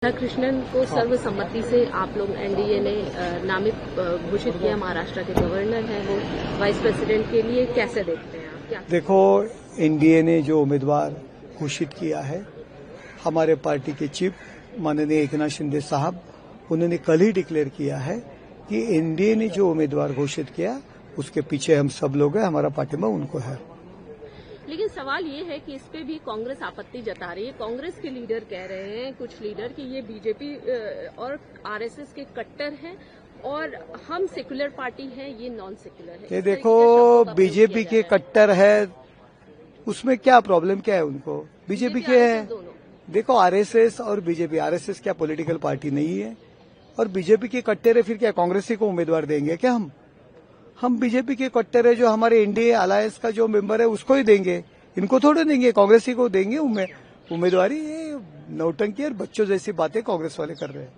राधाकृष्णन को सर्वसम्मति से आप लोग एनडीए ने नामित घोषित किया। महाराष्ट्र के गवर्नर हैं, वो वाइस प्रेसिडेंट के लिए कैसे देखते हैं आप? क्या देखो, एनडीए ने जो उम्मीदवार घोषित किया है, हमारे पार्टी के चीफ माननीय एकनाथ शिंदे साहब, उन्होंने कल ही डिक्लेयर किया है कि एनडीए ने जो उम्मीदवार घोषित किया उसके पीछे हम सब लोग हैं, हमारा पार्टी में उनको है। लेकिन सवाल ये है कि इस पे भी कांग्रेस आपत्ति जता रही है। कांग्रेस के लीडर कह रहे हैं, कुछ लीडर, कि ये बीजेपी और आरएसएस के कट्टर हैं और हम सेक्युलर पार्टी हैं, ये नॉन सेक्युलर है। ये देखो, बीजेपी के कट्टर है, उसमें क्या प्रॉब्लम क्या है उनको? बीजेपी के है। देखो, आरएसएस और बीजेपी, आरएसएस क्या पॉलिटिकल पार्टी नहीं है और बीजेपी के कट्टर है, फिर क्या कांग्रेस को उम्मीदवार देंगे क्या? हम बीजेपी के कट्टर है, जो हमारे एनडीए अलायंस का जो मेंबर है उसको ही देंगे, इनको थोड़े देंगे, कांग्रेस को देंगे उम्मीदवारी। ये नौटंकी और बच्चों जैसी बातें कांग्रेस वाले कर रहे हैं।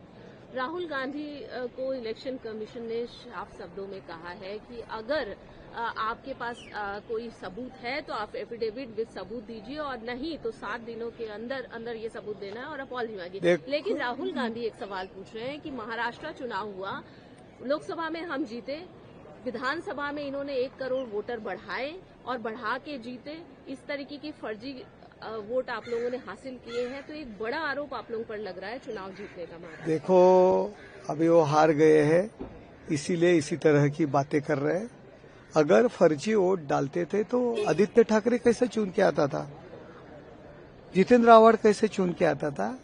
राहुल गांधी को इलेक्शन कमीशन ने साफ शब्दों में कहा है कि अगर आपके पास कोई सबूत है तो आप एफिडेविट विद सबूत दीजिए, और नहीं तो 7 दिनों के अंदर ये सबूत देना है और अपॉलजी मांगिए। लेकिन राहुल गांधी एक सवाल पूछ रहे हैं कि महाराष्ट्र चुनाव हुआ, लोकसभा में हम जीते, विधानसभा में इन्होंने 1 करोड़ वोटर बढ़ाए और बढ़ा के जीते, इस तरीके की फर्जी वोट आप लोगों ने हासिल किए हैं, तो एक बड़ा आरोप आप लोगों पर लग रहा है चुनाव जीतने का। देखो, अभी वो हार गए हैं, इसीलिए इसी तरह की बातें कर रहे हैं। अगर फर्जी वोट डालते थे तो आदित्य ठाकरे कैसे चुन के आता था, जितेंद्र आव्हाड कैसे चुन के आता था?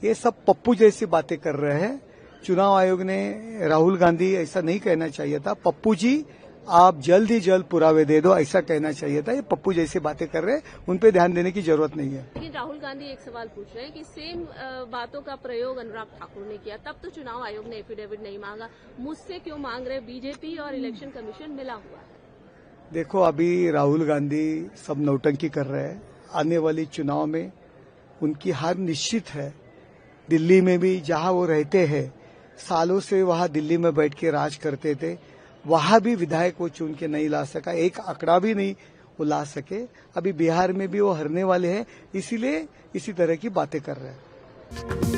ये सब पप्पू जैसी बातें कर रहे हैं। चुनाव आयोग ने राहुल गांधी ऐसा नहीं कहना चाहिए था। पप्पू जी, आप जल्द ही जल्द पुरावे दे दो, ऐसा कहना चाहिए था। ये पप्पू जैसी बातें कर रहे हैं, उन पे ध्यान देने की जरूरत नहीं है। लेकिन राहुल गांधी एक सवाल पूछ रहे हैं कि सेम बातों का प्रयोग अनुराग ठाकुर ने किया, तब तो चुनाव आयोग ने एफिडेविट नहीं मांगा, मुझसे क्यों मांग रहे? बीजेपी और इलेक्शन कमीशन मिला हुआ है। देखो, अभी राहुल गांधी सब नौटंकी कर रहे हैं। आने वाली चुनाव में उनकी हार निश्चित है। दिल्ली में भी जहां वो रहते हैं, सालों से वहां दिल्ली में बैठ के राज करते थे, वहां भी विधायक वो चुन के नहीं ला सका, एक आंकड़ा भी नहीं वो ला सके। अभी बिहार में भी वो हारने वाले हैं, इसीलिए इसी तरह की बातें कर रहे हैं।